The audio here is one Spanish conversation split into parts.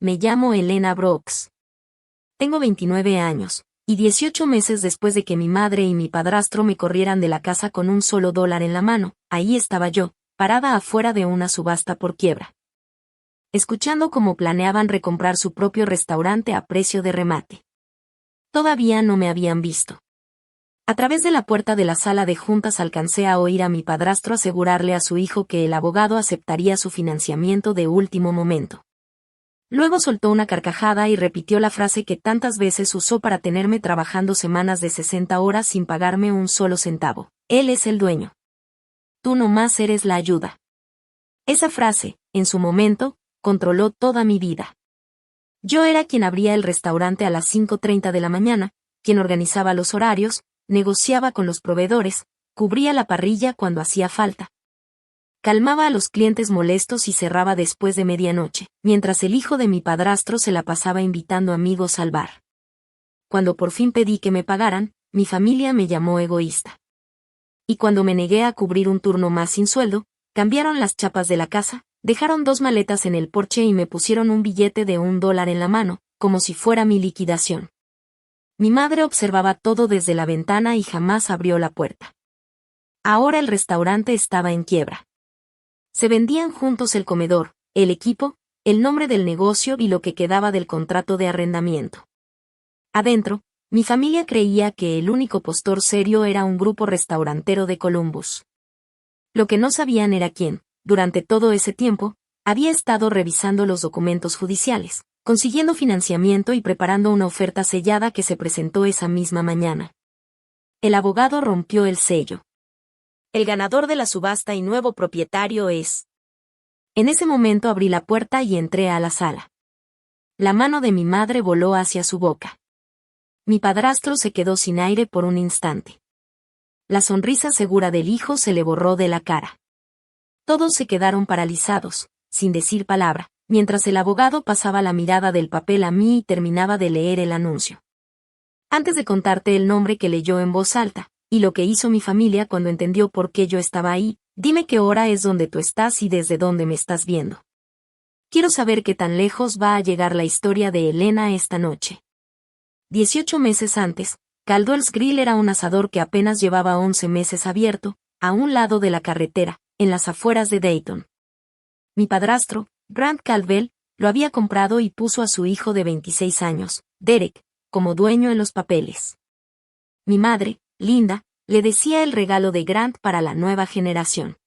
me llamo Elena Brooks. Tengo 29 años, y 18 meses después de que mi madre y mi padrastro me corrieran de la casa con un solo dólar en la mano, ahí estaba yo, parada afuera de una subasta por quiebra, escuchando cómo planeaban recomprar su propio restaurante a precio de remate. Todavía no me habían visto. A través de la puerta de la sala de juntas alcancé a oír a mi padrastro asegurarle a su hijo que el abogado aceptaría su financiamiento de último momento. Luego soltó una carcajada y repitió la frase que tantas veces usó para tenerme trabajando semanas de 60 horas sin pagarme un solo centavo. Él es el dueño. Tú nomás eres la ayuda. Esa frase, en su momento, controló toda mi vida. Yo era quien abría el restaurante a las 5:30 de la mañana, quien organizaba los horarios, negociaba con los proveedores, cubría la parrilla cuando hacía falta. Calmaba a los clientes molestos y cerraba después de medianoche, mientras el hijo de mi padrastro se la pasaba invitando amigos al bar. Cuando por fin pedí que me pagaran, mi familia me llamó egoísta. Y cuando me negué a cubrir un turno más sin sueldo, cambiaron las chapas de la casa, dejaron 2 maletas en el porche y me pusieron un billete de $1 en la mano, como si fuera mi liquidación. Mi madre observaba todo desde la ventana y jamás abrió la puerta. Ahora el restaurante estaba en quiebra. Se vendían juntos el comedor, el equipo, el nombre del negocio y lo que quedaba del contrato de arrendamiento. Adentro, mi familia creía que el único postor serio era un grupo restaurantero de Columbus. Lo que no sabían era quién, durante todo ese tiempo, había estado revisando los documentos judiciales, consiguiendo financiamiento y preparando una oferta sellada que se presentó esa misma mañana. El abogado rompió el sello. El ganador de la subasta y nuevo propietario es. En ese momento abrí la puerta y entré a la sala. La mano de mi madre voló hacia su boca. Mi padrastro se quedó sin aire por un instante. La sonrisa segura del hijo se le borró de la cara. Todos se quedaron paralizados, sin decir palabra, mientras el abogado pasaba la mirada del papel a mí y terminaba de leer el anuncio. Antes de contarte el nombre que leyó en voz alta, y lo que hizo mi familia cuando entendió por qué yo estaba ahí, dime qué hora es donde tú estás y desde dónde me estás viendo. Quiero saber qué tan lejos va a llegar la historia de Elena esta noche. 18 meses antes, Caldwell's Grill era un asador que apenas llevaba 11 meses abierto, a un lado de la carretera, en las afueras de Dayton. Mi padrastro, Grant Caldwell, lo había comprado y puso a su hijo de 26 años, Derek, como dueño en los papeles. Mi madre, Linda, le decía el regalo de Grant para la nueva generación.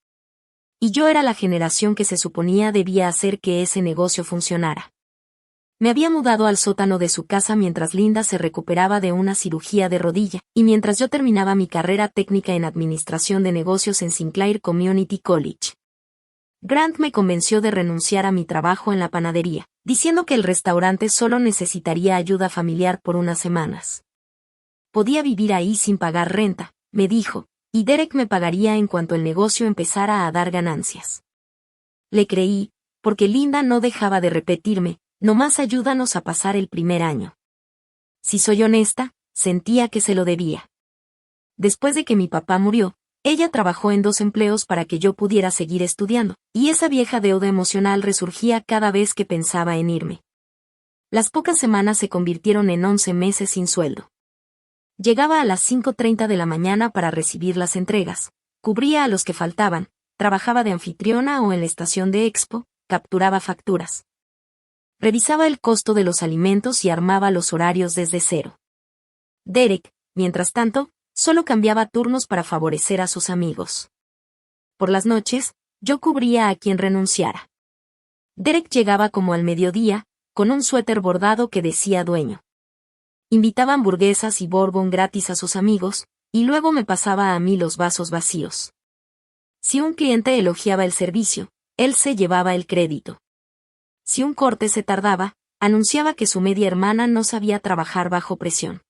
Y yo era la generación que se suponía debía hacer que ese negocio funcionara. Me había mudado al sótano de su casa mientras Linda se recuperaba de una cirugía de rodilla, y mientras yo terminaba mi carrera técnica en administración de negocios en Sinclair Community College. Grant me convenció de renunciar a mi trabajo en la panadería, diciendo que el restaurante solo necesitaría ayuda familiar por unas semanas. Podía vivir ahí sin pagar renta, me dijo, y Derek me pagaría en cuanto el negocio empezara a dar ganancias. Le creí, porque Linda no dejaba de repetirme, nomás ayúdanos a pasar el primer año. Si soy honesta, sentía que se lo debía. Después de que mi papá murió, ella trabajó en 2 empleos para que yo pudiera seguir estudiando, y esa vieja deuda emocional resurgía cada vez que pensaba en irme. Las pocas semanas se convirtieron en 11 meses sin sueldo. Llegaba a las 5:30 de la mañana para recibir las entregas, cubría a los que faltaban, trabajaba de anfitriona o en la estación de expo, capturaba facturas. Revisaba el costo de los alimentos y armaba los horarios desde cero. Derek, mientras tanto, solo cambiaba turnos para favorecer a sus amigos. Por las noches, yo cubría a quien renunciara. Derek llegaba como al mediodía, con un suéter bordado que decía dueño. Invitaba hamburguesas y bourbon gratis a sus amigos, y luego me pasaba a mí los vasos vacíos. Si un cliente elogiaba el servicio, él se llevaba el crédito. Si un corte se tardaba, anunciaba que su media hermana no sabía trabajar bajo presión.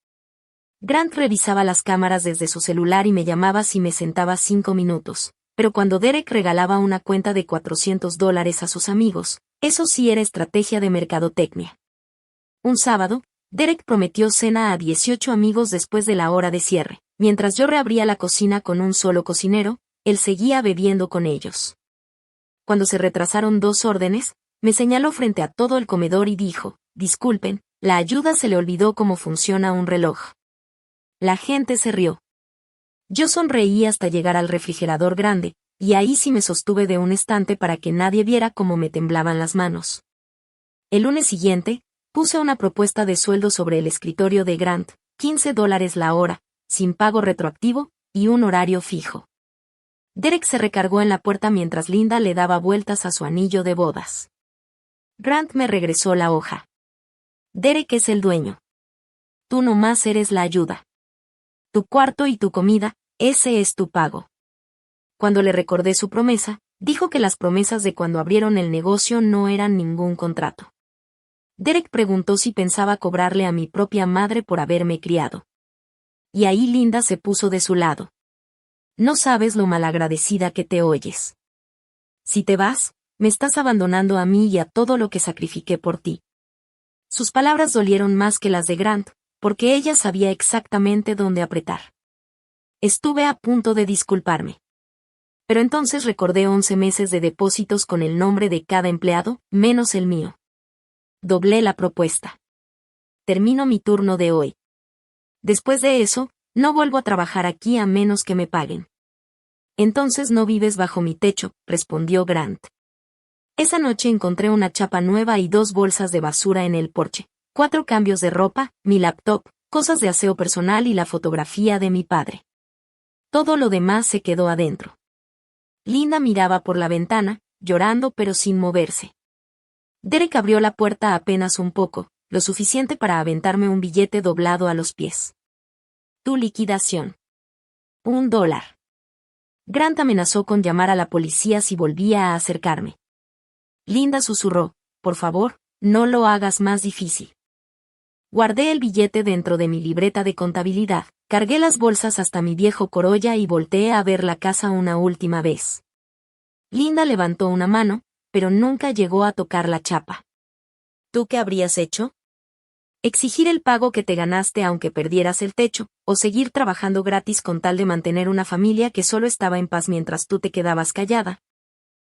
Grant revisaba las cámaras desde su celular y me llamaba si me sentaba 5 minutos, pero cuando Derek regalaba una cuenta de $400 a sus amigos, eso sí era estrategia de mercadotecnia. Un sábado, Derek prometió cena a 18 amigos después de la hora de cierre. Mientras yo reabría la cocina con un solo cocinero, él seguía bebiendo con ellos. Cuando se retrasaron 2 órdenes, Me señaló frente a todo el comedor y dijo, disculpen, la ayuda se le olvidó cómo funciona un reloj. La gente se rió. Yo sonreí hasta llegar al refrigerador grande, y ahí sí me sostuve de un estante para que nadie viera cómo me temblaban las manos. El lunes siguiente, puse una propuesta de sueldo sobre el escritorio de Grant, $15 la hora, sin pago retroactivo, y un horario fijo. Derek se recargó en la puerta mientras Linda le daba vueltas a su anillo de bodas. Grant me regresó la hoja. Derek es el dueño. Tú nomás eres la ayuda. Tu cuarto y tu comida, ese es tu pago. Cuando le recordé su promesa, dijo que las promesas de cuando abrieron el negocio no eran ningún contrato. Derek preguntó si pensaba cobrarle a mi propia madre por haberme criado. Y ahí Linda se puso de su lado. No sabes lo malagradecida que te oyes. Si te vas, me estás abandonando a mí y a todo lo que sacrifiqué por ti. Sus palabras dolieron más que las de Grant, porque ella sabía exactamente dónde apretar. Estuve a punto de disculparme. Pero entonces recordé 11 meses de depósitos con el nombre de cada empleado, menos el mío. Doblé la propuesta. Termino mi turno de hoy. Después de eso, no vuelvo a trabajar aquí a menos que me paguen. Entonces no vives bajo mi techo, respondió Grant. Esa noche encontré una chapa nueva y 2 bolsas de basura en el porche, 4 cambios de ropa, mi laptop, cosas de aseo personal y la fotografía de mi padre. Todo lo demás se quedó adentro. Linda miraba por la ventana, llorando pero sin moverse. Derek abrió la puerta apenas un poco, lo suficiente para aventarme un billete doblado a los pies. Tu liquidación. $1. Grant amenazó con llamar a la policía si volvía a acercarme. Linda susurró, por favor, no lo hagas más difícil. Guardé el billete dentro de mi libreta de contabilidad, cargué las bolsas hasta mi viejo Corolla y volteé a ver la casa una última vez. Linda levantó una mano, pero nunca llegó a tocar la chapa. ¿Tú qué habrías hecho? Exigir el pago que te ganaste aunque perdieras el techo, o seguir trabajando gratis con tal de mantener una familia que solo estaba en paz mientras tú te quedabas callada.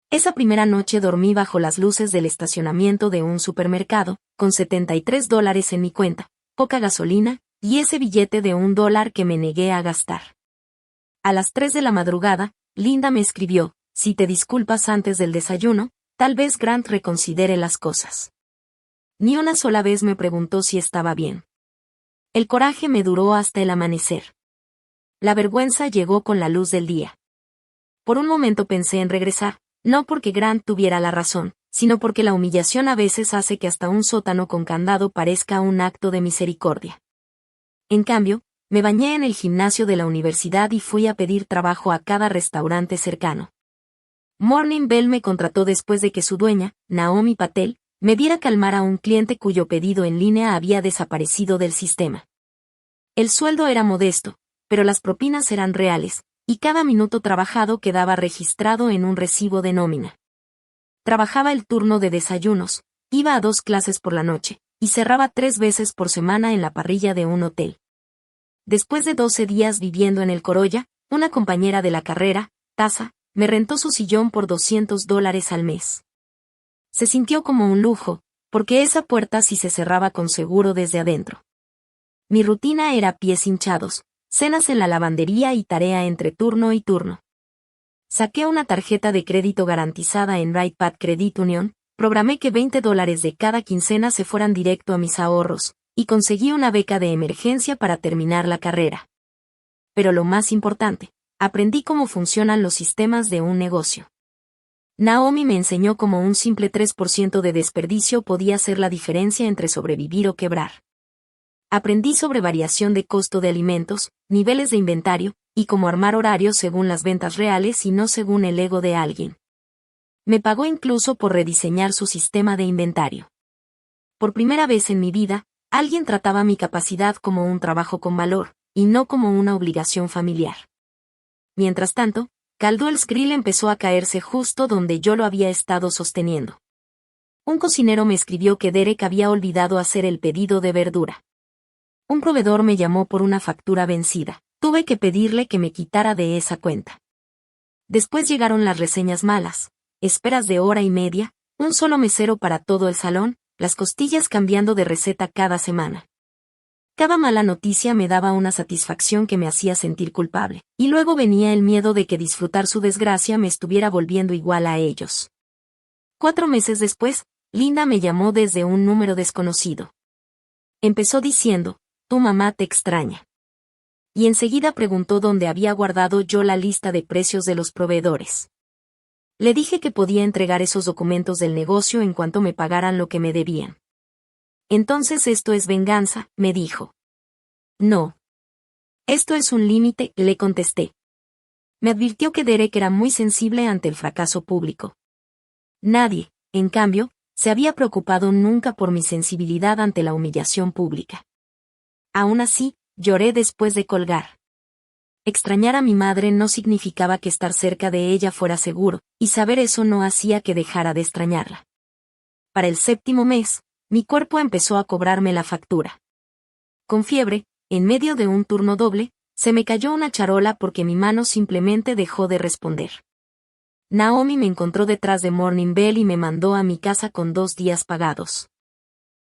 Esa primera noche dormí bajo las luces del estacionamiento de un supermercado, con $73 en mi cuenta, poca gasolina, y ese billete de $1 que me negué a gastar. A las 3 de la madrugada, Linda me escribió, si te disculpas antes del desayuno, tal vez Grant reconsidere las cosas. Ni una sola vez me preguntó si estaba bien. El coraje me duró hasta el amanecer. La vergüenza llegó con la luz del día. Por un momento pensé en regresar, no porque Grant tuviera la razón, sino porque la humillación a veces hace que hasta un sótano con candado parezca un acto de misericordia. En cambio, me bañé en el gimnasio de la universidad y fui a pedir trabajo a cada restaurante cercano. Morning Bell me contrató después de que su dueña, Naomi Patel, me viera calmar a un cliente cuyo pedido en línea había desaparecido del sistema. El sueldo era modesto, pero las propinas eran reales, y cada minuto trabajado quedaba registrado en un recibo de nómina. Trabajaba el turno de desayunos, iba a 2 clases por la noche, y cerraba 3 veces por semana en la parrilla de un hotel. Después de 12 días viviendo en el Corolla, una compañera de la carrera, Tasa, me rentó su sillón por $200 al mes. Se sintió como un lujo, porque esa puerta sí se cerraba con seguro desde adentro. Mi rutina era pies hinchados, cenas en la lavandería y tarea entre turno y turno. Saqué una tarjeta de crédito garantizada en RightPath Credit Union, programé que $20 de cada quincena se fueran directo a mis ahorros, y conseguí una beca de emergencia para terminar la carrera. Pero lo más importante, aprendí cómo funcionan los sistemas de un negocio. Naomi me enseñó cómo un simple 3% de desperdicio podía hacer la diferencia entre sobrevivir o quebrar. Aprendí sobre variación de costo de alimentos, niveles de inventario, y cómo armar horarios según las ventas reales y no según el ego de alguien. Me pagó incluso por rediseñar su sistema de inventario. Por primera vez en mi vida, alguien trataba mi capacidad como un trabajo con valor, y no como una obligación familiar. Mientras tanto, Caldwell Skrill empezó a caerse justo donde yo lo había estado sosteniendo. Un cocinero me escribió que Derek había olvidado hacer el pedido de verdura. Un proveedor me llamó por una factura vencida. Tuve que pedirle que me quitara de esa cuenta. Después llegaron las reseñas malas, esperas de hora y media, Un solo mesero para todo el salón, las costillas cambiando de receta cada semana. Cada mala noticia me daba una satisfacción que me hacía sentir culpable, y luego venía el miedo de que disfrutar su desgracia me estuviera volviendo igual a ellos. 4 meses después, Linda me llamó desde un número desconocido. Empezó diciendo, «Tu mamá te extraña». Y enseguida preguntó dónde había guardado yo la lista de precios de los proveedores. Le dije que podía entregar esos documentos del negocio en cuanto me pagaran lo que me debían. «Entonces esto es venganza», me dijo. «No. Esto es un límite», le contesté. Me advirtió que Derek era muy sensible ante el fracaso público. Nadie, en cambio, se había preocupado nunca por mi sensibilidad ante la humillación pública. Aún así, lloré después de colgar. Extrañar a mi madre no significaba que estar cerca de ella fuera seguro, y saber eso no hacía que dejara de extrañarla. Para el 7º mes, mi cuerpo empezó a cobrarme la factura. Con fiebre, en medio de un turno doble, se me cayó una charola porque mi mano simplemente dejó de responder. Naomi me encontró detrás de Morning Bell y me mandó a mi casa con 2 días pagados.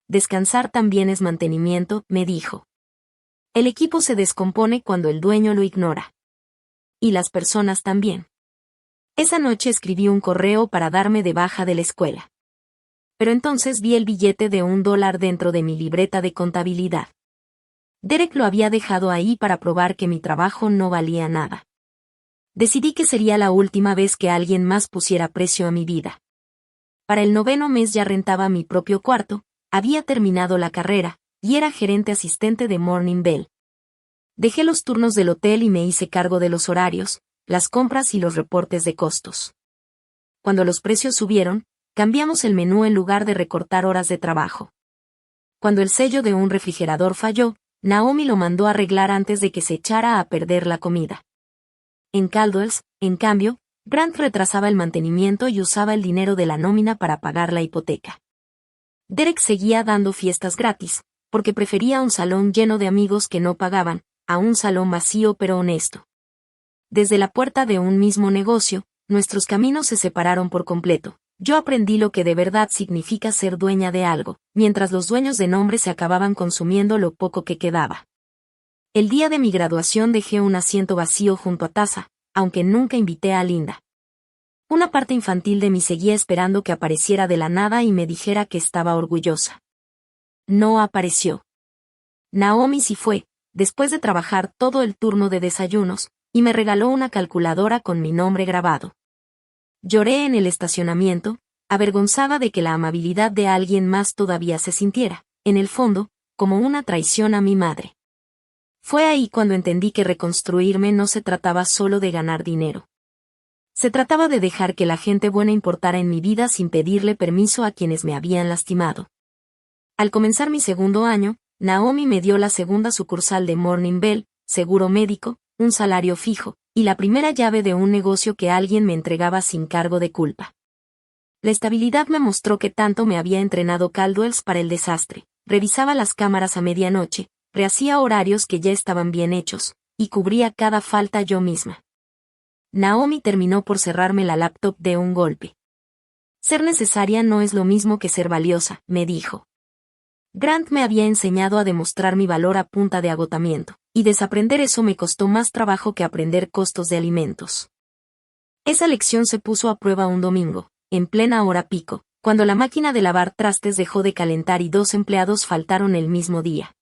Descansar también es mantenimiento, me dijo. El equipo se descompone cuando el dueño lo ignora. Y las personas también. Esa noche escribí un correo para darme de baja de la escuela. Pero entonces vi el billete de $1 dentro de mi libreta de contabilidad. Derek lo había dejado ahí para probar que mi trabajo no valía nada. Decidí que sería la última vez que alguien más pusiera precio a mi vida. Para el 9º mes ya rentaba mi propio cuarto, había terminado la carrera, y era gerente asistente de Morning Bell. Dejé los turnos del hotel y me hice cargo de los horarios, las compras y los reportes de costos. Cuando los precios subieron, cambiamos el menú en lugar de recortar horas de trabajo. Cuando el sello de un refrigerador falló, Naomi lo mandó a arreglar antes de que se echara a perder la comida. En Caldwell's, en cambio, Grant retrasaba el mantenimiento y usaba el dinero de la nómina para pagar la hipoteca. Derek seguía dando fiestas gratis, porque prefería un salón lleno de amigos que no pagaban, a un salón vacío pero honesto. Desde la puerta de un mismo negocio, nuestros caminos se separaron por completo. Yo aprendí lo que de verdad significa ser dueña de algo, mientras los dueños de nombre se acababan consumiendo lo poco que quedaba. El día de mi graduación dejé un asiento vacío junto a Tasa, aunque nunca invité a Linda. Una parte infantil de mí seguía esperando que apareciera de la nada y me dijera que estaba orgullosa. No apareció. Naomi sí fue, después de trabajar todo el turno de desayunos, y me regaló una calculadora con mi nombre grabado. Lloré en el estacionamiento, avergonzada de que la amabilidad de alguien más todavía se sintiera, en el fondo, como una traición a mi madre. Fue ahí cuando entendí que reconstruirme no se trataba solo de ganar dinero. Se trataba de dejar que la gente buena importara en mi vida sin pedirle permiso a quienes me habían lastimado. Al comenzar mi 2º año, Naomi me dio la 2ª sucursal de Morning Bell, seguro médico, un salario fijo, y la primera llave de un negocio que alguien me entregaba sin cargo de culpa. La estabilidad me mostró que tanto me había entrenado Caldwell's para el desastre. Revisaba las cámaras a medianoche, rehacía horarios que ya estaban bien hechos, y cubría cada falta yo misma. Naomi terminó por cerrarme la laptop de un golpe. Ser necesaria no es lo mismo que ser valiosa, me dijo. Grant me había enseñado a demostrar mi valor a punta de agotamiento, y desaprender eso me costó más trabajo que aprender costos de alimentos. Esa lección se puso a prueba un domingo, en plena hora pico, cuando la máquina de lavar trastes dejó de calentar y 2 empleados faltaron el mismo día.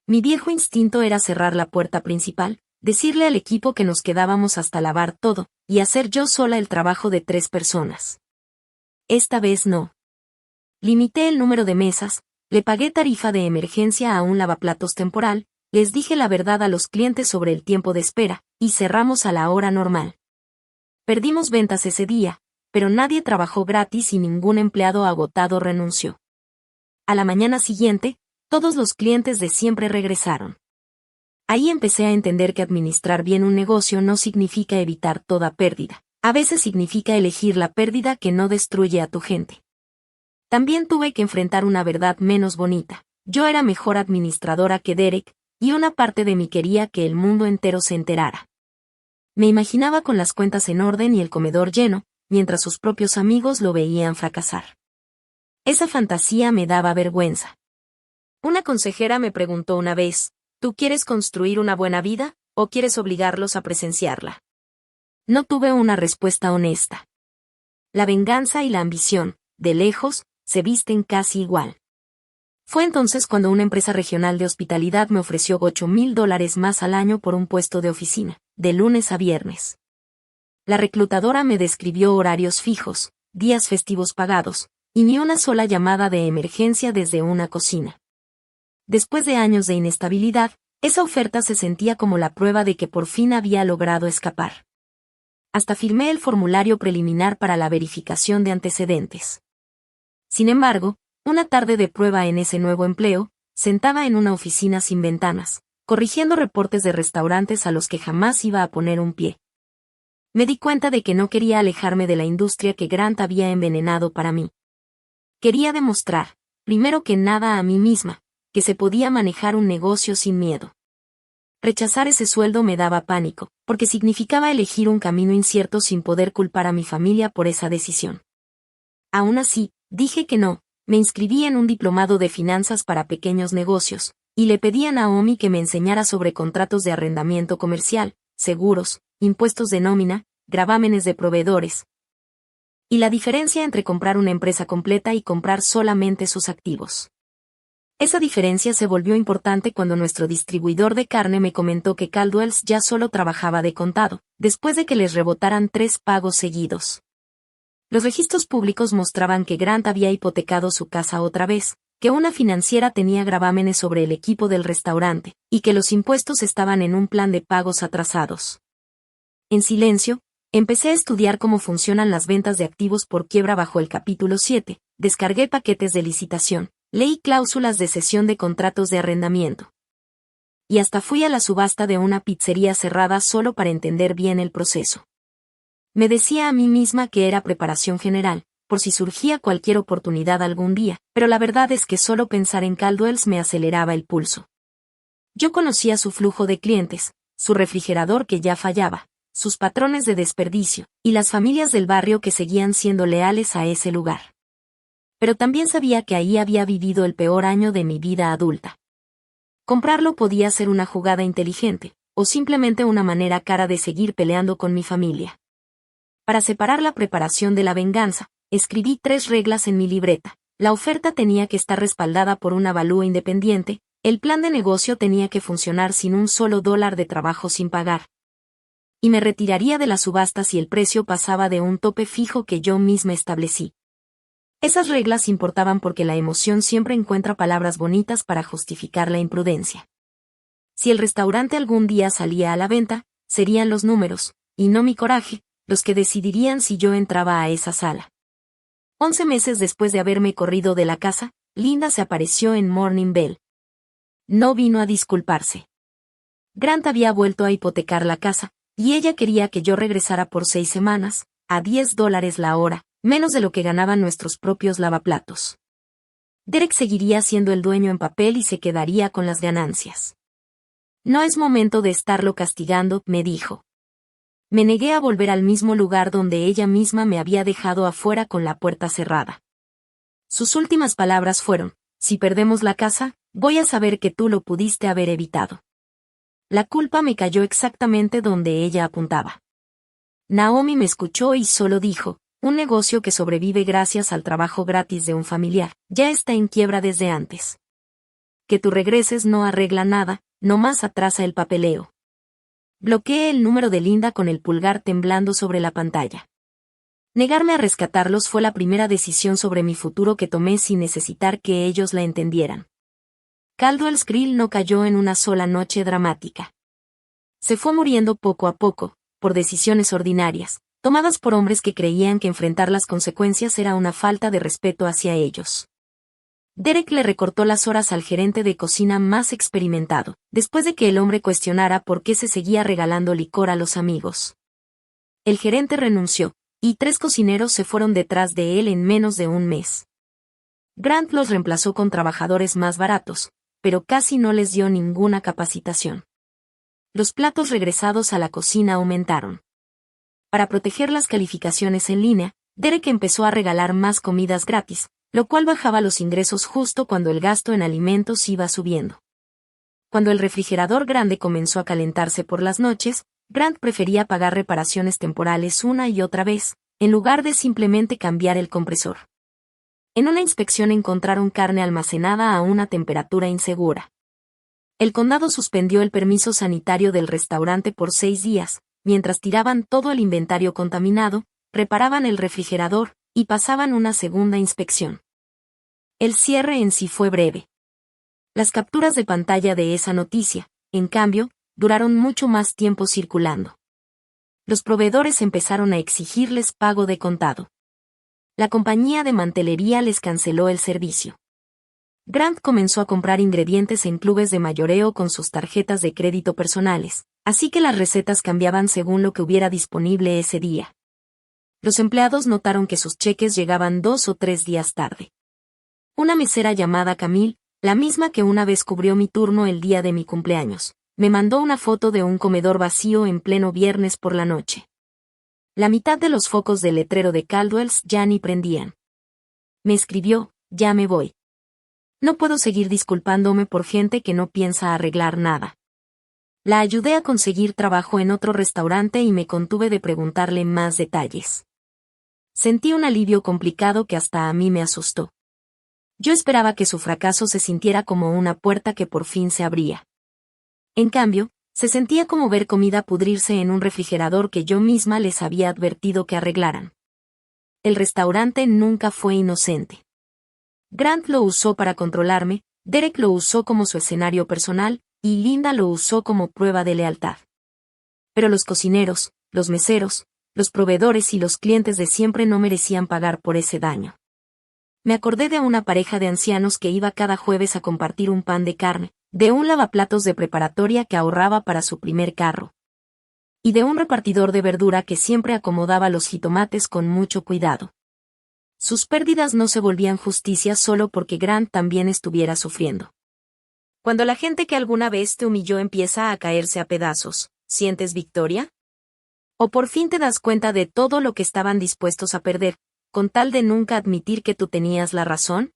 Mi viejo instinto era cerrar la puerta principal, decirle al equipo que nos quedábamos hasta lavar todo, y hacer yo sola el trabajo de 3 personas. Esta vez no. Limité el número de mesas, le pagué tarifa de emergencia a un lavaplatos temporal, les dije la verdad a los clientes sobre el tiempo de espera, y cerramos a la hora normal. Perdimos ventas ese día, pero nadie trabajó gratis y ningún empleado agotado renunció. A la mañana siguiente, todos los clientes de siempre regresaron. Ahí empecé a entender que administrar bien un negocio no significa evitar toda pérdida. A veces significa elegir la pérdida que no destruye a tu gente. También tuve que enfrentar una verdad menos bonita. Yo era mejor administradora que Derek, y una parte de mí quería que el mundo entero se enterara. Me imaginaba con las cuentas en orden y el comedor lleno, mientras sus propios amigos lo veían fracasar. Esa fantasía me daba vergüenza. Una consejera me preguntó una vez, ¿tú quieres construir una buena vida, o quieres obligarlos a presenciarla? No tuve una respuesta honesta. La venganza y la ambición, de lejos, se visten casi igual. Fue entonces cuando una empresa regional de hospitalidad me ofreció $8,000 más al año por un puesto de oficina, de lunes a viernes. La reclutadora me describió horarios fijos, días festivos pagados, y ni una sola llamada de emergencia desde una cocina. Después de años de inestabilidad, esa oferta se sentía como la prueba de que por fin había logrado escapar. Hasta firmé el formulario preliminar para la verificación de antecedentes. Sin embargo, una tarde de prueba en ese nuevo empleo, sentada en una oficina sin ventanas, corrigiendo reportes de restaurantes a los que jamás iba a poner un pie. Me di cuenta de que no quería alejarme de la industria que Grant había envenenado para mí. Quería demostrar, primero que nada a mí misma, que se podía manejar un negocio sin miedo. Rechazar ese sueldo me daba pánico, porque significaba elegir un camino incierto sin poder culpar a mi familia por esa decisión. Aún así, dije que no, me inscribí en un diplomado de finanzas para pequeños negocios, y le pedí a Naomi que me enseñara sobre contratos de arrendamiento comercial, seguros, impuestos de nómina, gravámenes de proveedores, y la diferencia entre comprar una empresa completa y comprar solamente sus activos. Esa diferencia se volvió importante cuando nuestro distribuidor de carne me comentó que Caldwell's ya solo trabajaba de contado, después de que les rebotaran 3 pagos seguidos. Los registros públicos mostraban que Grant había hipotecado su casa otra vez, que una financiera tenía gravámenes sobre el equipo del restaurante, y que los impuestos estaban en un plan de pagos atrasados. En silencio, empecé a estudiar cómo funcionan las ventas de activos por quiebra bajo el capítulo 7, descargué paquetes de licitación, leí cláusulas de cesión de contratos de arrendamiento. Y hasta fui a la subasta de una pizzería cerrada solo para entender bien el proceso. Me decía a mí misma que era preparación general, por si surgía cualquier oportunidad algún día, pero la verdad es que solo pensar en Caldwell's me aceleraba el pulso. Yo conocía su flujo de clientes, su refrigerador que ya fallaba, sus patrones de desperdicio, y las familias del barrio que seguían siendo leales a ese lugar. Pero también sabía que ahí había vivido el peor año de mi vida adulta. Comprarlo podía ser una jugada inteligente, o simplemente una manera cara de seguir peleando con mi familia. Para separar la preparación de la venganza, escribí 3 reglas en mi libreta. La oferta tenía que estar respaldada por un avalúo independiente, el plan de negocio tenía que funcionar sin un solo dólar de trabajo sin pagar. Y me retiraría de la subasta si el precio pasaba de un tope fijo que yo misma establecí. Esas reglas importaban porque la emoción siempre encuentra palabras bonitas para justificar la imprudencia. Si el restaurante algún día salía a la venta, serían los números, y no mi coraje, los que decidirían si yo entraba a esa sala. 11 meses después de haberme corrido de la casa, Linda se apareció en Morning Bell. No vino a disculparse. Grant había vuelto a hipotecar la casa, y ella quería que yo regresara por 6 semanas, a $10 la hora, menos de lo que ganaban nuestros propios lavaplatos. Derek seguiría siendo el dueño en papel y se quedaría con las ganancias. No es momento de estarlo castigando, me dijo. Me negué a volver al mismo lugar donde ella misma me había dejado afuera con la puerta cerrada. Sus últimas palabras fueron, si perdemos la casa, voy a saber que tú lo pudiste haber evitado. La culpa me cayó exactamente donde ella apuntaba. Naomi me escuchó y solo dijo, un negocio que sobrevive gracias al trabajo gratis de un familiar, ya está en quiebra desde antes. Que tú regreses no arregla nada, nomás atrasa el papeleo. Bloqueé el número de Linda con el pulgar temblando sobre la pantalla. Negarme a rescatarlos fue la primera decisión sobre mi futuro que tomé sin necesitar que ellos la entendieran. Caldwell's Grill no cayó en una sola noche dramática. Se fue muriendo poco a poco, por decisiones ordinarias, tomadas por hombres que creían que enfrentar las consecuencias era una falta de respeto hacia ellos. Derek le recortó las horas al gerente de cocina más experimentado, después de que el hombre cuestionara por qué se seguía regalando licor a los amigos. El gerente renunció, y 3 cocineros se fueron detrás de él en menos de un mes. Grant los reemplazó con trabajadores más baratos, pero casi no les dio ninguna capacitación. Los platos regresados a la cocina aumentaron. Para proteger las calificaciones en línea, Derek empezó a regalar más comidas gratis, lo cual bajaba los ingresos justo cuando el gasto en alimentos iba subiendo. Cuando el refrigerador grande comenzó a calentarse por las noches, Grant prefería pagar reparaciones temporales una y otra vez, en lugar de simplemente cambiar el compresor. En una inspección encontraron carne almacenada a una temperatura insegura. El condado suspendió el permiso sanitario del restaurante por 6 días, mientras tiraban todo el inventario contaminado, reparaban el refrigerador, y pasaban una segunda inspección. El cierre en sí fue breve. Las capturas de pantalla de esa noticia, en cambio, duraron mucho más tiempo circulando. Los proveedores empezaron a exigirles pago de contado. La compañía de mantelería les canceló el servicio. Grant comenzó a comprar ingredientes en clubes de mayoreo con sus tarjetas de crédito personales, así que las recetas cambiaban según lo que hubiera disponible ese día. Los empleados notaron que sus cheques llegaban 2 o 3 días tarde. Una mesera llamada Camille, la misma que una vez cubrió mi turno el día de mi cumpleaños, me mandó una foto de un comedor vacío en pleno viernes por la noche. La mitad de los focos del letrero de Caldwell's ya ni prendían. Me escribió: ya me voy. No puedo seguir disculpándome por gente que no piensa arreglar nada. La ayudé a conseguir trabajo en otro restaurante y me contuve de preguntarle más detalles. Sentí un alivio complicado que hasta a mí me asustó. Yo esperaba que su fracaso se sintiera como una puerta que por fin se abría. En cambio, se sentía como ver comida pudrirse en un refrigerador que yo misma les había advertido que arreglaran. El restaurante nunca fue inocente. Grant lo usó para controlarme, Derek lo usó como su escenario personal, y Linda lo usó como prueba de lealtad. Pero los cocineros, los meseros, los proveedores y los clientes de siempre no merecían pagar por ese daño. Me acordé de una pareja de ancianos que iba cada jueves a compartir un pan de carne, de un lavaplatos de preparatoria que ahorraba para su primer carro, y de un repartidor de verdura que siempre acomodaba los jitomates con mucho cuidado. Sus pérdidas no se volvían justicia solo porque Grant también estuviera sufriendo. Cuando la gente que alguna vez te humilló empieza a caerse a pedazos, ¿sientes victoria? ¿O por fin te das cuenta de todo lo que estaban dispuestos a perder, con tal de nunca admitir que tú tenías la razón?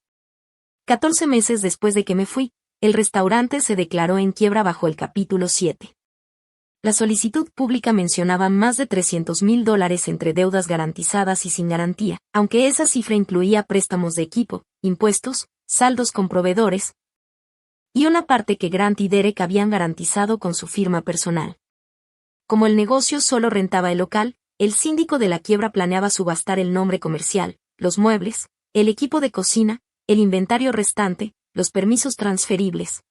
14 meses después de que me fui, el restaurante se declaró en quiebra bajo el capítulo 7. La solicitud pública mencionaba más de $300,000 entre deudas garantizadas y sin garantía, aunque esa cifra incluía préstamos de equipo, impuestos, saldos con proveedores, y una parte que Grant y Derek habían garantizado con su firma personal. Como el negocio solo rentaba el local, el síndico de la quiebra planeaba subastar el nombre comercial, los muebles, el equipo de cocina, el inventario restante, los permisos transferibles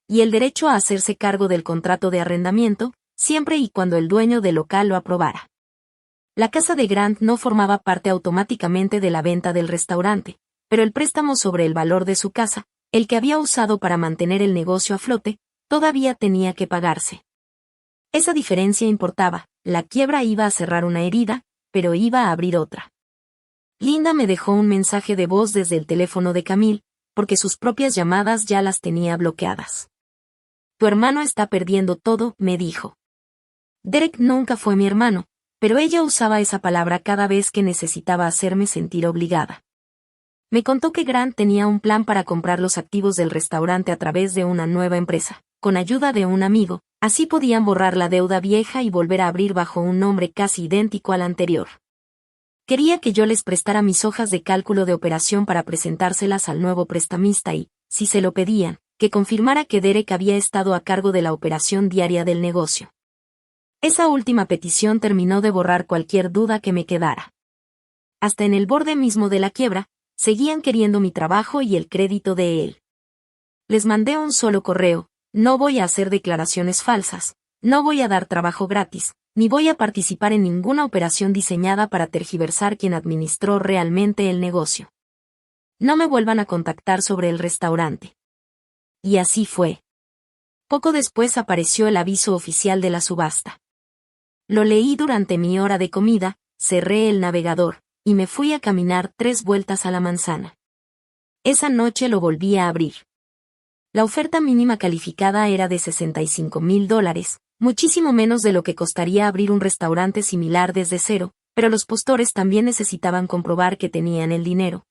y el derecho a hacerse cargo del contrato de arrendamiento, siempre y cuando el dueño del local lo aprobara. La casa de Grant no formaba parte automáticamente de la venta del restaurante, pero el préstamo sobre el valor de su casa, el que había usado para mantener el negocio a flote, todavía tenía que pagarse. Esa diferencia importaba, la quiebra iba a cerrar una herida, pero iba a abrir otra. Linda me dejó un mensaje de voz desde el teléfono de Camille, porque sus propias llamadas ya las tenía bloqueadas. Tu hermano está perdiendo todo, me dijo. Derek nunca fue mi hermano, pero ella usaba esa palabra cada vez que necesitaba hacerme sentir obligada. Me contó que Grant tenía un plan para comprar los activos del restaurante a través de una nueva empresa, con ayuda de un amigo, así podían borrar la deuda vieja y volver a abrir bajo un nombre casi idéntico al anterior. Quería que yo les prestara mis hojas de cálculo de operación para presentárselas al nuevo prestamista y, si se lo pedían, que confirmara que Derek había estado a cargo de la operación diaria del negocio. Esa última petición terminó de borrar cualquier duda que me quedara. Hasta en el borde mismo de la quiebra, seguían queriendo mi trabajo y el crédito de él. Les mandé un solo correo: no voy a hacer declaraciones falsas, no voy a dar trabajo gratis, ni voy a participar en ninguna operación diseñada para tergiversar quien administró realmente el negocio. No me vuelvan a contactar sobre el restaurante. Y así fue. Poco después apareció el aviso oficial de la subasta. Lo leí durante mi hora de comida, cerré el navegador, y me fui a caminar 3 vueltas a la manzana. Esa noche lo volví a abrir. La oferta mínima calificada era de $65,000, Muchísimo menos de lo que costaría abrir un restaurante similar desde cero, pero los postores también necesitaban comprobar que tenían el dinero.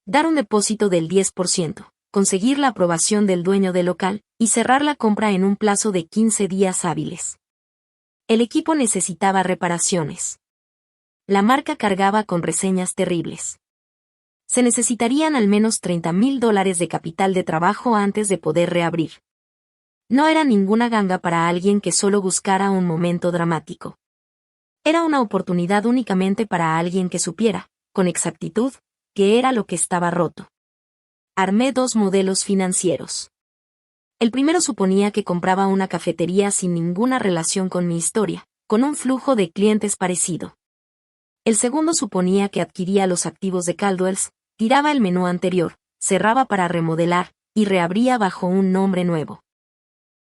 Dar un depósito del 10%, conseguir la aprobación del dueño del local, y cerrar la compra en un plazo de 15 días hábiles. El equipo necesitaba reparaciones. La marca cargaba con reseñas terribles. Se necesitarían al menos $30,000 de capital de trabajo antes de poder reabrir. No era ninguna ganga para alguien que solo buscara un momento dramático. Era una oportunidad únicamente para alguien que supiera, con exactitud, qué era lo que estaba roto. Armé 2 modelos financieros. El primero suponía que compraba una cafetería sin ninguna relación con mi historia, con un flujo de clientes parecido. El segundo suponía que adquiría los activos de Caldwell's, tiraba el menú anterior, cerraba para remodelar, y reabría bajo un nombre nuevo.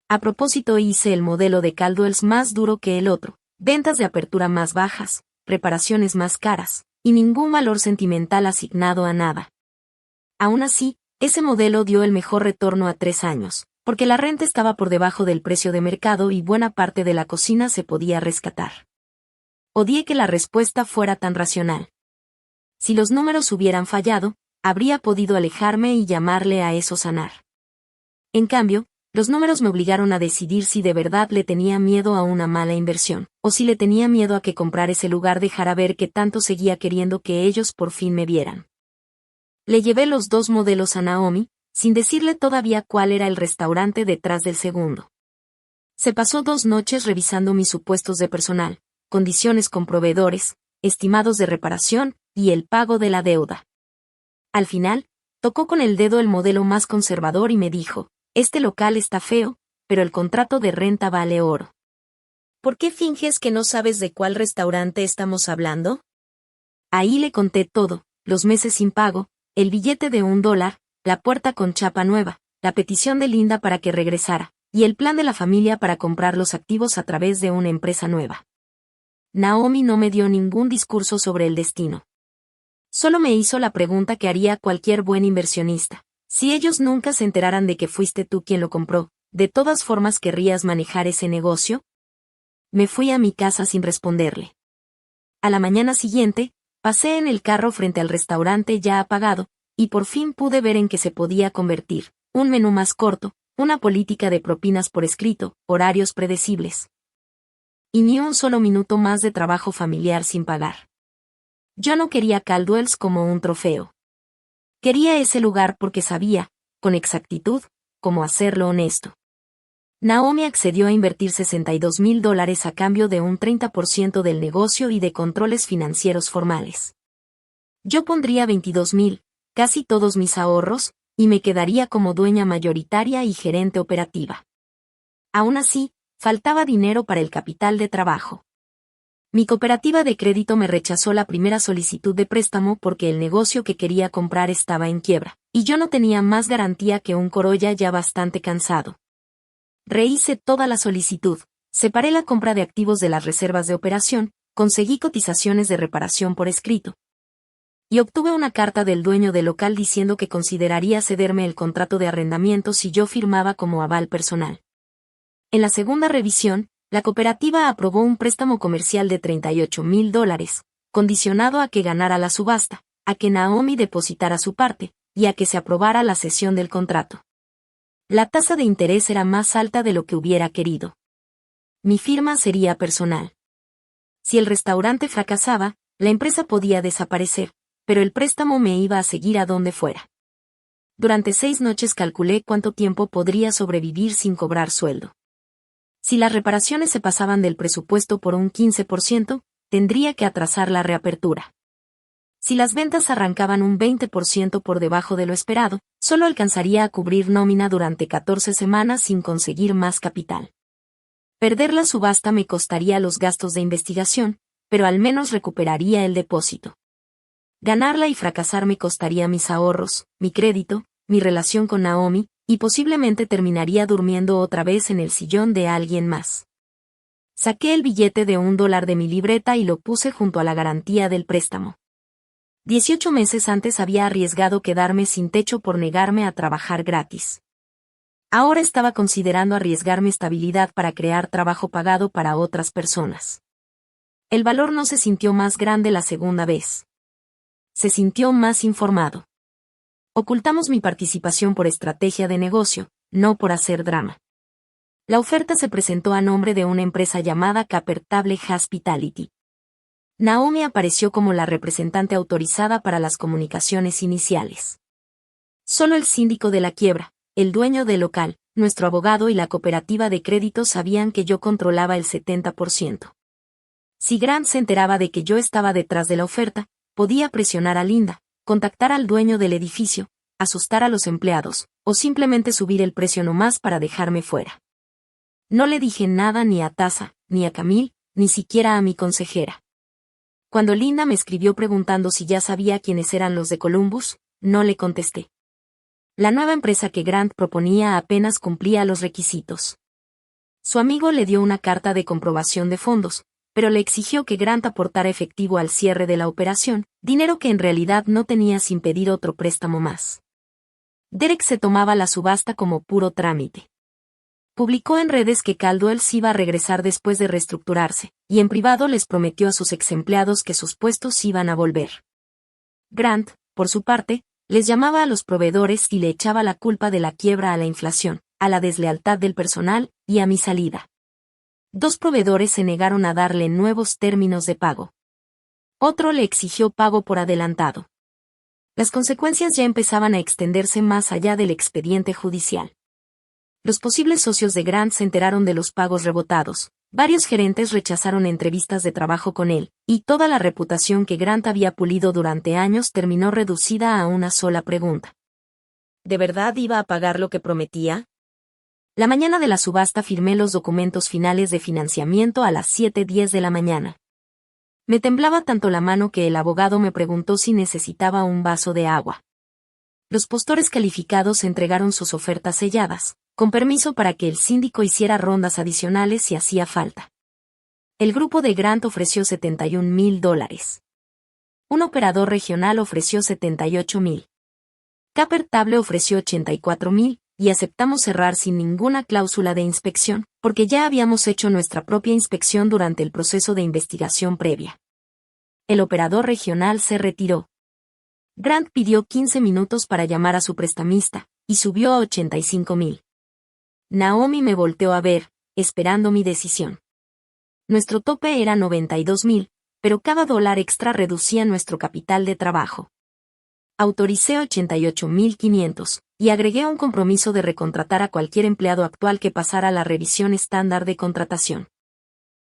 A propósito, hice el modelo de Caldwell's más duro que el otro, ventas de apertura más bajas, reparaciones más caras, y ningún valor sentimental asignado a nada. Aún así, ese modelo dio el mejor retorno a 3 años, porque la renta estaba por debajo del precio de mercado y buena parte de la cocina se podía rescatar. Odié que la respuesta fuera tan racional. Si los números hubieran fallado, habría podido alejarme y llamarle a eso sanar. En cambio, los números me obligaron a decidir si de verdad le tenía miedo a una mala inversión, o si le tenía miedo a que comprar ese lugar dejara ver que tanto seguía queriendo que ellos por fin me vieran. Le llevé los 2 modelos a Naomi, sin decirle todavía cuál era el restaurante detrás del segundo. Se pasó 2 noches revisando mis supuestos de personal, condiciones con proveedores, estimados de reparación, y el pago de la deuda. Al final, tocó con el dedo el modelo más conservador y me dijo: este local está feo, pero el contrato de renta vale oro. ¿Por qué finges que no sabes de cuál restaurante estamos hablando? Ahí le conté todo, los meses sin pago, el billete de $1, la puerta con chapa nueva, la petición de Linda para que regresara, y el plan de la familia para comprar los activos a través de una empresa nueva. Naomi no me dio ningún discurso sobre el destino. Solo me hizo la pregunta que haría cualquier buen inversionista. Si ellos nunca se enteraran de que fuiste tú quien lo compró, ¿de todas formas querrías manejar ese negocio? Me fui a mi casa sin responderle. A la mañana siguiente, pasé en el carro frente al restaurante ya apagado, y por fin pude ver en qué se podía convertir: un menú más corto, una política de propinas por escrito, horarios predecibles. Y ni un solo minuto más de trabajo familiar sin pagar. Yo no quería Caldwell's como un trofeo. Quería ese lugar porque sabía, con exactitud, cómo hacerlo honesto. Naomi accedió a invertir $62,000 a cambio de un 30% del negocio y de controles financieros formales. Yo pondría 22,000, casi todos mis ahorros, y me quedaría como dueña mayoritaria y gerente operativa. Aún así, faltaba dinero para el capital de trabajo. Mi cooperativa de crédito me rechazó la primera solicitud de préstamo porque el negocio que quería comprar estaba en quiebra, y yo no tenía más garantía que un Corolla ya bastante cansado. Rehice toda la solicitud, separé la compra de activos de las reservas de operación, conseguí cotizaciones de reparación por escrito. Y obtuve una carta del dueño del local diciendo que consideraría cederme el contrato de arrendamiento si yo firmaba como aval personal. En la segunda revisión, la cooperativa aprobó un préstamo comercial de $38,000, condicionado a que ganara la subasta, a que Naomi depositara su parte, y a que se aprobara la cesión del contrato. La tasa de interés era más alta de lo que hubiera querido. Mi firma sería personal. Si el restaurante fracasaba, la empresa podía desaparecer, pero el préstamo me iba a seguir a donde fuera. Durante 6 noches calculé cuánto tiempo podría sobrevivir sin cobrar sueldo. Si las reparaciones se pasaban del presupuesto por un 15%, tendría que atrasar la reapertura. Si las ventas arrancaban un 20% por debajo de lo esperado, solo alcanzaría a cubrir nómina durante 14 semanas sin conseguir más capital. Perder la subasta me costaría los gastos de investigación, pero al menos recuperaría el depósito. Ganarla y fracasar me costaría mis ahorros, mi crédito, mi relación con Naomi, y posiblemente terminaría durmiendo otra vez en el sillón de alguien más. Saqué el billete de $1 de mi libreta y lo puse junto a la garantía del préstamo. 18 meses antes había arriesgado quedarme sin techo por negarme a trabajar gratis. Ahora estaba considerando arriesgar mi estabilidad para crear trabajo pagado para otras personas. El valor no se sintió más grande la segunda vez. Se sintió más informado. Ocultamos mi participación por estrategia de negocio, no por hacer drama. La oferta se presentó a nombre de una empresa llamada Capertable Hospitality. Naomi apareció como la representante autorizada para las comunicaciones iniciales. Solo el síndico de la quiebra, el dueño del local, nuestro abogado y la cooperativa de crédito sabían que yo controlaba el 70%. Si Grant se enteraba de que yo estaba detrás de la oferta, podía presionar a Linda, contactar al dueño del edificio, asustar a los empleados, o simplemente subir el precio nomás para dejarme fuera. No le dije nada ni a Tasa, ni a Camille, ni siquiera a mi consejera. Cuando Linda me escribió preguntando si ya sabía quiénes eran los de Columbus, no le contesté. La nueva empresa que Grant proponía apenas cumplía los requisitos. Su amigo le dio una carta de comprobación de fondos, pero le exigió que Grant aportara efectivo al cierre de la operación, dinero que en realidad no tenía sin pedir otro préstamo más. Derek se tomaba la subasta como puro trámite. Publicó en redes que Caldwell se iba a regresar después de reestructurarse, y en privado les prometió a sus exempleados que sus puestos iban a volver. Grant, por su parte, les llamaba a los proveedores y le echaba la culpa de la quiebra a la inflación, a la deslealtad del personal y a mi salida. 2 proveedores se negaron a darle nuevos términos de pago. Otro le exigió pago por adelantado. Las consecuencias ya empezaban a extenderse más allá del expediente judicial. Los posibles socios de Grant se enteraron de los pagos rebotados, varios gerentes rechazaron entrevistas de trabajo con él, y toda la reputación que Grant había pulido durante años terminó reducida a una sola pregunta. ¿De verdad iba a pagar lo que prometía? La mañana de la subasta firmé los documentos finales de financiamiento a las 7:10 de la mañana. Me temblaba tanto la mano que el abogado me preguntó si necesitaba un vaso de agua. Los postores calificados entregaron sus ofertas selladas, con permiso para que el síndico hiciera rondas adicionales si hacía falta. El grupo de Grant ofreció $71,000. Un operador regional ofreció $78,000. Capertable ofreció $84,000, y aceptamos cerrar sin ninguna cláusula de inspección, porque ya habíamos hecho nuestra propia inspección durante el proceso de investigación previa. El operador regional se retiró. Grant pidió 15 minutos para llamar a su prestamista, y subió a $85,000. Naomi me volteó a ver, esperando mi decisión. Nuestro tope era $92,000, pero cada dólar extra reducía nuestro capital de trabajo. Autoricé $88,500, y agregué un compromiso de recontratar a cualquier empleado actual que pasara la revisión estándar de contratación.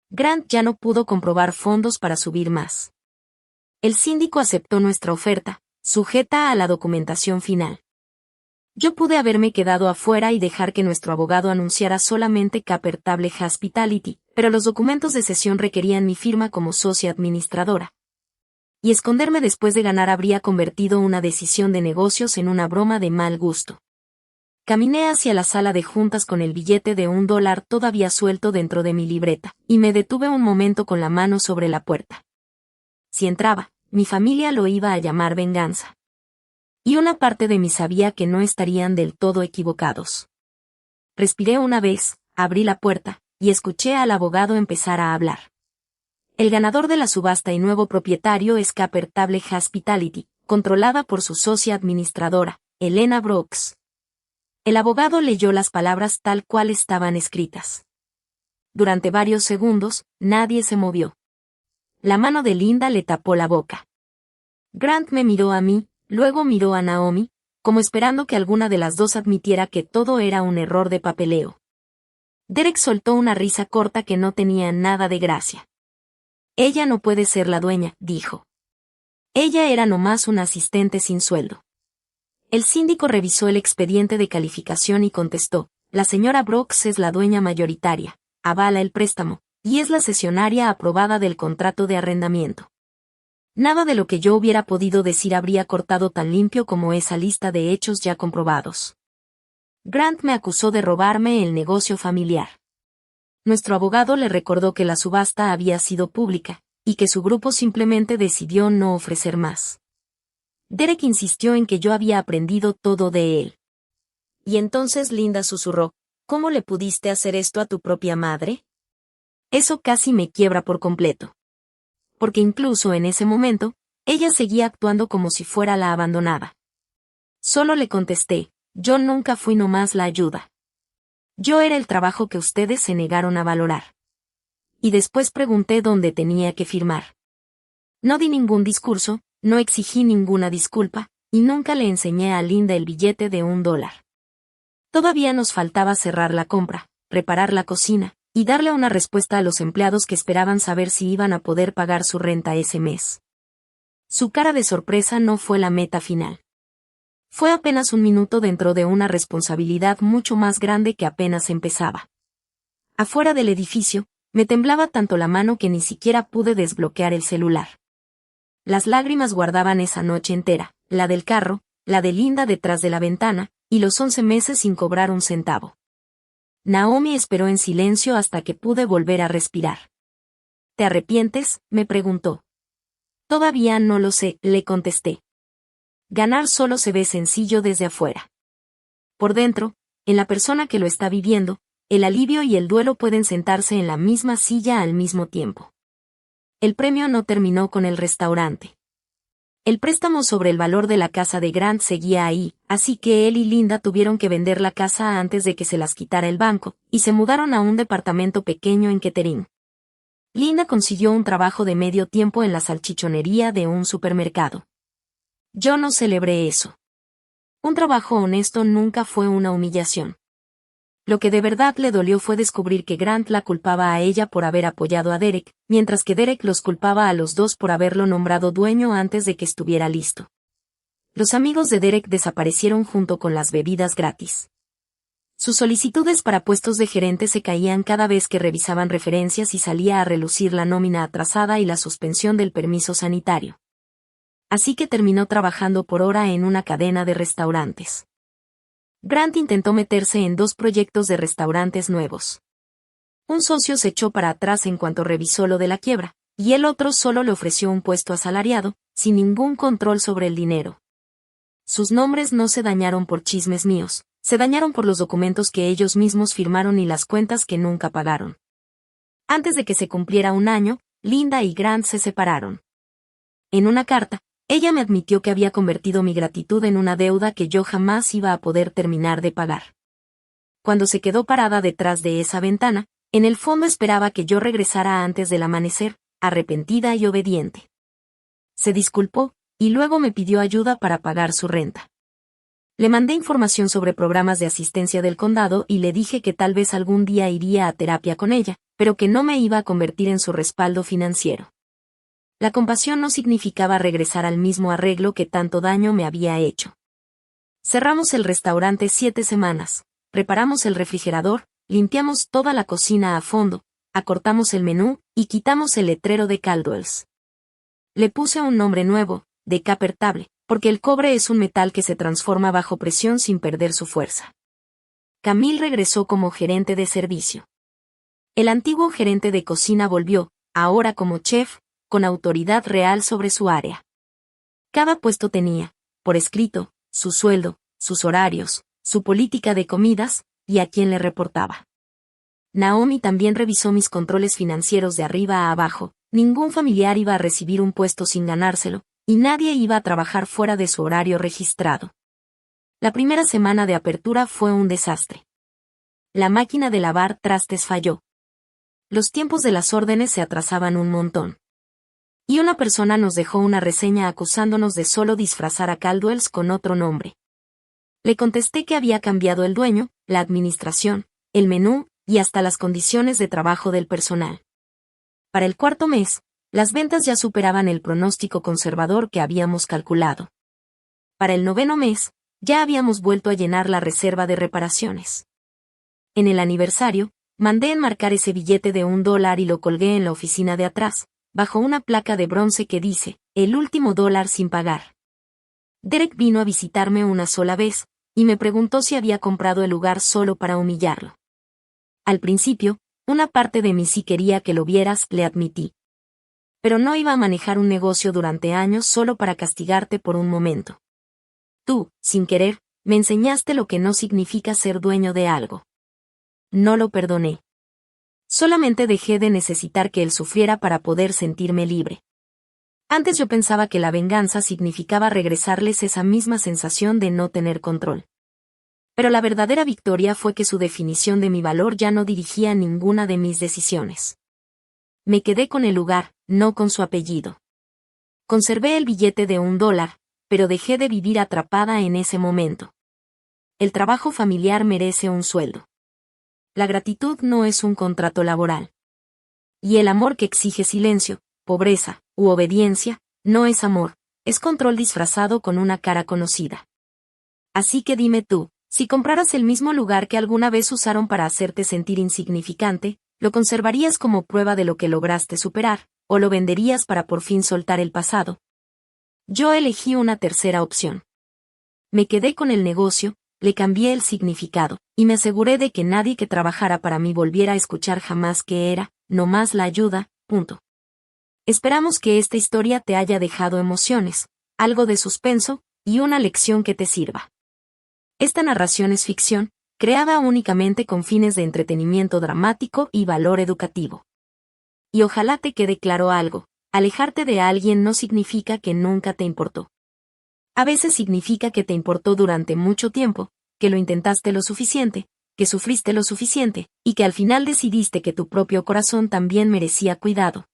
Grant ya no pudo comprobar fondos para subir más. El síndico aceptó nuestra oferta, sujeta a la documentación final. Yo pude haberme quedado afuera y dejar que nuestro abogado anunciara solamente Capertable Hospitality, pero los documentos de cesión requerían mi firma como socia administradora. Y esconderme después de ganar habría convertido una decisión de negocios en una broma de mal gusto. Caminé hacia la sala de juntas con el billete de $1 todavía suelto dentro de mi libreta, y me detuve un momento con la mano sobre la puerta. Si entraba, mi familia lo iba a llamar venganza. Y una parte de mí sabía que no estarían del todo equivocados. Respiré una vez, abrí la puerta, y escuché al abogado empezar a hablar. El ganador de la subasta y nuevo propietario es Capertable Hospitality, controlada por su socia administradora, Elena Brooks. El abogado leyó las palabras tal cual estaban escritas. Durante varios segundos, nadie se movió. La mano de Linda le tapó la boca. Grant me miró a mí, luego miró a Naomi, como esperando que alguna de las dos admitiera que todo era un error de papeleo. Derek soltó una risa corta que no tenía nada de gracia. Ella no puede ser la dueña, dijo. Ella era nomás una asistente sin sueldo. El síndico revisó el expediente de calificación y contestó, la señora Brooks es la dueña mayoritaria, avala el préstamo, y es la cesionaria aprobada del contrato de arrendamiento. Nada de lo que yo hubiera podido decir habría cortado tan limpio como esa lista de hechos ya comprobados. Grant me acusó de robarme el negocio familiar. Nuestro abogado le recordó que la subasta había sido pública, y que su grupo simplemente decidió no ofrecer más. Derek insistió en que yo había aprendido todo de él. Y entonces Linda susurró, ¿cómo le pudiste hacer esto a tu propia madre? Eso casi me quiebra por completo. Porque incluso en ese momento, ella seguía actuando como si fuera la abandonada. Solo le contesté, yo nunca fui nomás la ayuda. Yo era el trabajo que ustedes se negaron a valorar. Y después pregunté dónde tenía que firmar. No di ningún discurso, no exigí ninguna disculpa, y nunca le enseñé a Linda el billete de $1. Todavía nos faltaba cerrar la compra, reparar la cocina, y darle una respuesta a los empleados que esperaban saber si iban a poder pagar su renta ese mes. Su cara de sorpresa no fue la meta final. Fue apenas un minuto dentro de una responsabilidad mucho más grande que apenas empezaba. Afuera del edificio, me temblaba tanto la mano que ni siquiera pude desbloquear el celular. Las lágrimas guardaban esa noche entera, la del carro, la de Linda detrás de la ventana, y los 11 meses sin cobrar un centavo. Naomi esperó en silencio hasta que pude volver a respirar. ¿Te arrepientes?, me preguntó. Todavía no lo sé, le contesté. Ganar solo se ve sencillo desde afuera. Por dentro, en la persona que lo está viviendo, el alivio y el duelo pueden sentarse en la misma silla al mismo tiempo. El premio no terminó con el restaurante. El préstamo sobre el valor de la casa de Grant seguía ahí, así que él y Linda tuvieron que vender la casa antes de que se las quitara el banco, y se mudaron a un departamento pequeño en Kettering. Linda consiguió un trabajo de medio tiempo en la salchichonería de un supermercado. Yo no celebré eso. Un trabajo honesto nunca fue una humillación. Lo que de verdad le dolió fue descubrir que Grant la culpaba a ella por haber apoyado a Derek, mientras que Derek los culpaba a los dos por haberlo nombrado dueño antes de que estuviera listo. Los amigos de Derek desaparecieron junto con las bebidas gratis. Sus solicitudes para puestos de gerente se caían cada vez que revisaban referencias y salía a relucir la nómina atrasada y la suspensión del permiso sanitario. Así que terminó trabajando por hora en una cadena de restaurantes. Grant intentó meterse en 2 proyectos de restaurantes nuevos. Un socio se echó para atrás en cuanto revisó lo de la quiebra, y el otro solo le ofreció un puesto asalariado, sin ningún control sobre el dinero. Sus nombres no se dañaron por chismes míos, se dañaron por los documentos que ellos mismos firmaron y las cuentas que nunca pagaron. Antes de que se cumpliera un año, Linda y Grant se separaron. En una carta, ella me admitió que había convertido mi gratitud en una deuda que yo jamás iba a poder terminar de pagar. Cuando se quedó parada detrás de esa ventana, en el fondo esperaba que yo regresara antes del amanecer, arrepentida y obediente. Se disculpó, y luego me pidió ayuda para pagar su renta. Le mandé información sobre programas de asistencia del condado y le dije que tal vez algún día iría a terapia con ella, pero que no me iba a convertir en su respaldo financiero. La compasión no significaba regresar al mismo arreglo que tanto daño me había hecho. Cerramos el restaurante 7 semanas, reparamos el refrigerador, limpiamos toda la cocina a fondo, acortamos el menú y quitamos el letrero de Caldwell's. Le puse un nombre nuevo, de Copper Table, porque el cobre es un metal que se transforma bajo presión sin perder su fuerza. Camille regresó como gerente de servicio. El antiguo gerente de cocina volvió, ahora como chef, con autoridad real sobre su área. Cada puesto tenía, por escrito, su sueldo, sus horarios, su política de comidas, y a quién le reportaba. Naomi también revisó mis controles financieros de arriba a abajo, ningún familiar iba a recibir un puesto sin ganárselo, y nadie iba a trabajar fuera de su horario registrado. La primera semana de apertura fue un desastre. La máquina de lavar trastes falló. Los tiempos de las órdenes se atrasaban un montón. Y una persona nos dejó una reseña acusándonos de solo disfrazar a Caldwell's con otro nombre. Le contesté que había cambiado el dueño, la administración, el menú, y hasta las condiciones de trabajo del personal. Para el 4.º mes, las ventas ya superaban el pronóstico conservador que habíamos calculado. Para el 9.º mes, ya habíamos vuelto a llenar la reserva de reparaciones. En el aniversario, mandé enmarcar ese billete de $1 y lo colgué en la oficina de atrás, bajo una placa de bronce que dice, el último $1 sin pagar. Derek vino a visitarme una sola vez, y me preguntó si había comprado el lugar solo para humillarlo. Al principio, una parte de mí sí quería que lo vieras, le admití. Pero no iba a manejar un negocio durante años solo para castigarte por un momento. Tú, sin querer, me enseñaste lo que no significa ser dueño de algo. No lo perdoné. Solamente dejé de necesitar que él sufriera para poder sentirme libre. Antes yo pensaba que la venganza significaba regresarles esa misma sensación de no tener control. Pero la verdadera victoria fue que su definición de mi valor ya no dirigía ninguna de mis decisiones. Me quedé con el lugar, no con su apellido. Conservé el billete de $1, pero dejé de vivir atrapada en ese momento. El trabajo familiar merece un sueldo. La gratitud no es un contrato laboral. Y el amor que exige silencio, pobreza u obediencia, no es amor, es control disfrazado con una cara conocida. Así que dime tú, si compraras el mismo lugar que alguna vez usaron para hacerte sentir insignificante, ¿lo conservarías como prueba de lo que lograste superar, o lo venderías para por fin soltar el pasado? Yo elegí una tercera opción. Me quedé con el negocio, le cambié el significado, y me aseguré de que nadie que trabajara para mí volviera a escuchar jamás que era, no más la ayuda, punto. Esperamos que esta historia te haya dejado emociones, algo de suspenso, y una lección que te sirva. Esta narración es ficción, creada únicamente con fines de entretenimiento dramático y valor educativo. Y ojalá te quede claro algo, alejarte de alguien no significa que nunca te importó. A veces significa que te importó durante mucho tiempo, que lo intentaste lo suficiente, que sufriste lo suficiente, y que al final decidiste que tu propio corazón también merecía cuidado,